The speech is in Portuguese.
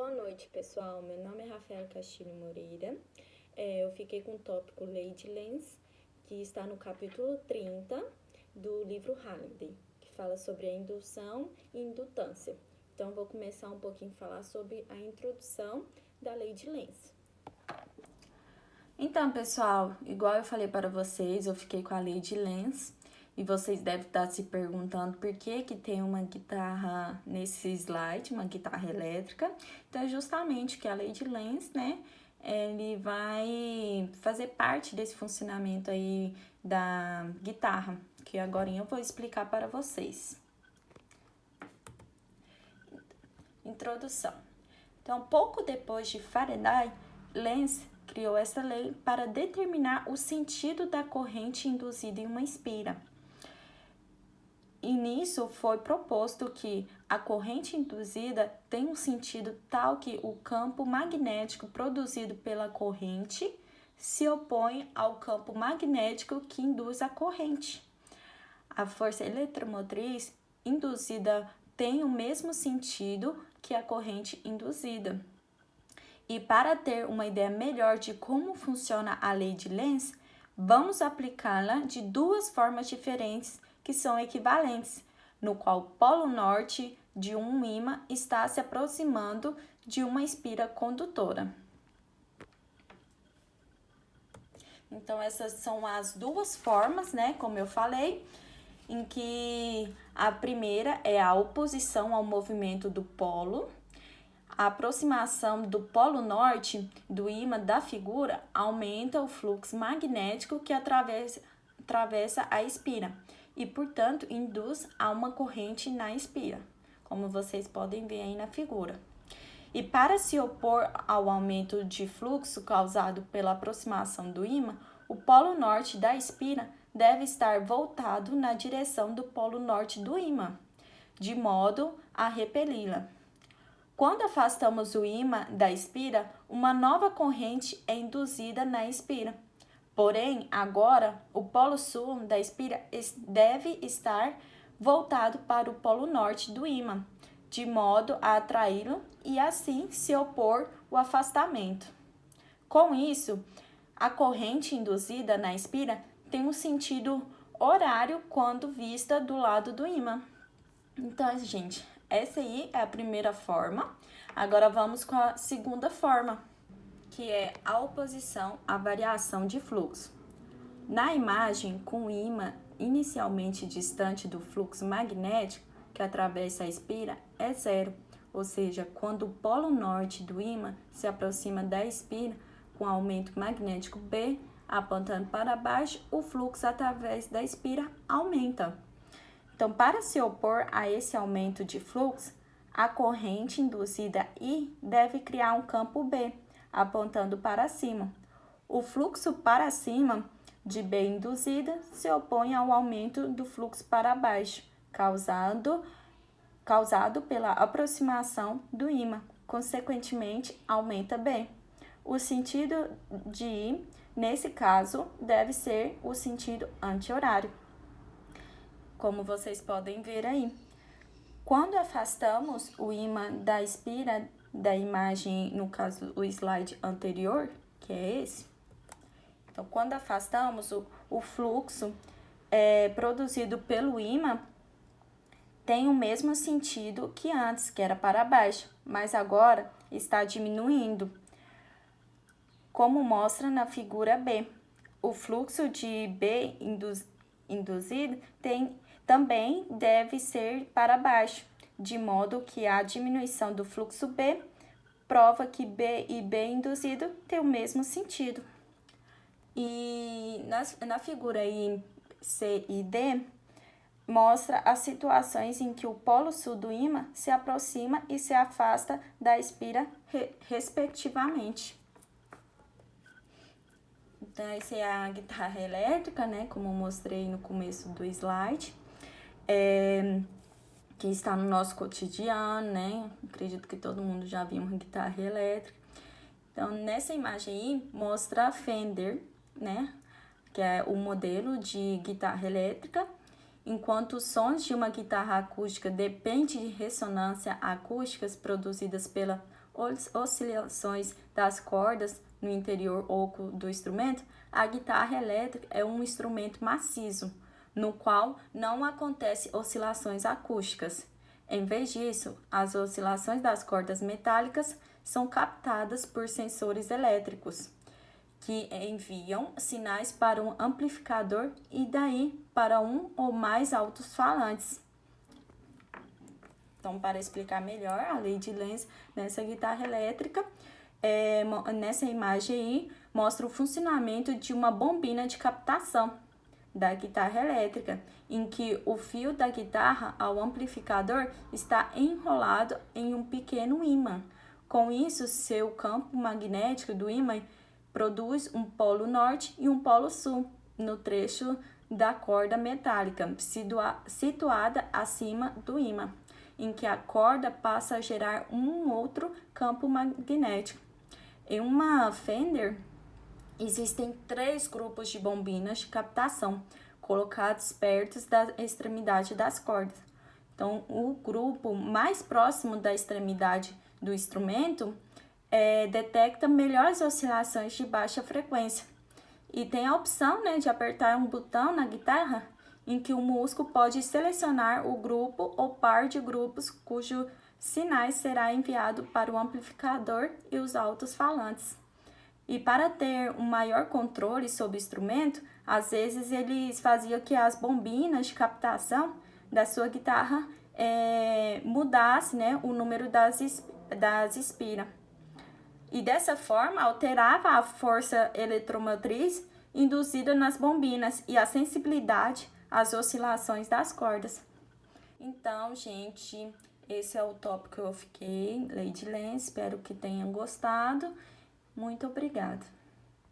Boa noite, pessoal. Meu nome é Rafaela Castilho Moreira. Eu fiquei com o tópico Lei de Lenz, que está no capítulo 30 do livro Halliday, que fala sobre a indução e indutância. Então, vou começar um pouquinho a falar sobre a introdução da Lei de Lenz. Então, pessoal, igual eu falei para vocês, eu fiquei com a Lei de Lenz. E vocês devem estar se perguntando por que tem uma guitarra nesse slide, uma guitarra elétrica. Então, é justamente que a Lei de Lenz, né, ele vai fazer parte desse funcionamento aí da guitarra, que agora eu vou explicar para vocês. Introdução. Então, pouco depois de Faraday, Lenz criou essa lei para determinar o sentido da corrente induzida em uma espira. E nisso foi proposto que a corrente induzida tem um sentido tal que o campo magnético produzido pela corrente se opõe ao campo magnético que induz a corrente. A força eletromotriz induzida tem o mesmo sentido que a corrente induzida. E para ter uma ideia melhor de como funciona a lei de Lenz, vamos aplicá-la de duas formas diferentes que são equivalentes, no qual o polo norte de um ímã está se aproximando de uma espira condutora. Então, essas são as duas formas, né, como eu falei, em que a primeira é a oposição ao movimento do polo. A aproximação do polo norte do ímã da figura aumenta o fluxo magnético que atravessa a espira e, portanto, induz a uma corrente na espira, como vocês podem ver aí na figura. E para se opor ao aumento de fluxo causado pela aproximação do ímã, o polo norte da espira deve estar voltado na direção do polo norte do ímã, de modo a repeli-la. Quando afastamos o ímã da espira, uma nova corrente é induzida na espira. Porém, agora, o polo sul da espira deve estar voltado para o polo norte do ímã, de modo a atraí-lo e assim se opor ao afastamento. Com isso, a corrente induzida na espira tem um sentido horário quando vista do lado do ímã. Então, gente, essa aí é a primeira forma. Agora vamos com a segunda forma, que é a oposição à variação de fluxo. Na imagem, com o ímã inicialmente distante do fluxo magnético que atravessa a espira, é zero, ou seja, quando o polo norte do ímã se aproxima da espira com aumento magnético B, apontando para baixo, o fluxo através da espira aumenta. Então, para se opor a esse aumento de fluxo, a corrente induzida I deve criar um campo B, apontando para cima. O fluxo para cima de B induzida se opõe ao aumento do fluxo para baixo, causado pela aproximação do ímã. Consequentemente, aumenta B. O sentido de I, nesse caso, deve ser o sentido anti-horário, como vocês podem ver aí. Quando afastamos o ímã da espira da imagem, no caso o slide anterior, que é esse, então quando afastamos o fluxo produzido pelo ímã tem o mesmo sentido que antes, que era para baixo, mas agora está diminuindo, como mostra na figura B. O fluxo de B induzido também deve ser para baixo, de modo que a diminuição do fluxo B prova que B e B induzido têm o mesmo sentido. E na figura aí C e D, mostra as situações em que o polo sul do ímã se aproxima e se afasta da espira, respectivamente. Então, essa é a guitarra elétrica, né, como eu mostrei no começo do slide, que está no nosso cotidiano, né, acredito que todo mundo já viu uma guitarra elétrica. Então, nessa imagem aí, mostra a Fender, né, que é o modelo de guitarra elétrica, enquanto os sons de uma guitarra acústica dependem de ressonância acústicas produzidas pelas oscilações das cordas no interior oco do instrumento, a guitarra elétrica é um instrumento maciço, no qual não acontecem oscilações acústicas. Em vez disso, as oscilações das cordas metálicas são captadas por sensores elétricos, que enviam sinais para um amplificador e daí para um ou mais alto-falantes. Então, para explicar melhor a lei de Lenz nessa guitarra elétrica, nessa imagem aí, mostra o funcionamento de uma bombina de captação da guitarra elétrica, em que o fio da guitarra ao amplificador está enrolado em um pequeno ímã. Com isso, seu campo magnético do ímã produz um polo norte e um polo sul no trecho da corda metálica, situada acima do ímã, em que a corda passa a gerar um outro campo magnético. Em uma Fender, existem 3 grupos de bombinas de captação, colocados perto da extremidade das cordas. Então, o grupo mais próximo da extremidade do instrumento detecta melhores oscilações de baixa frequência. E tem a opção, de apertar um botão na guitarra em que o músico pode selecionar o grupo ou par de grupos cujo sinais será enviado para o amplificador e os altos-falantes. E para ter um maior controle sobre o instrumento, às vezes eles faziam que as bombinas de captação da sua guitarra mudasse, o número das espiras. E dessa forma alterava a força eletromotriz induzida nas bombinas e a sensibilidade às oscilações das cordas. Então, gente, esse é o tópico que eu fiquei, lei de Lenz, espero que tenham gostado. Muito obrigada.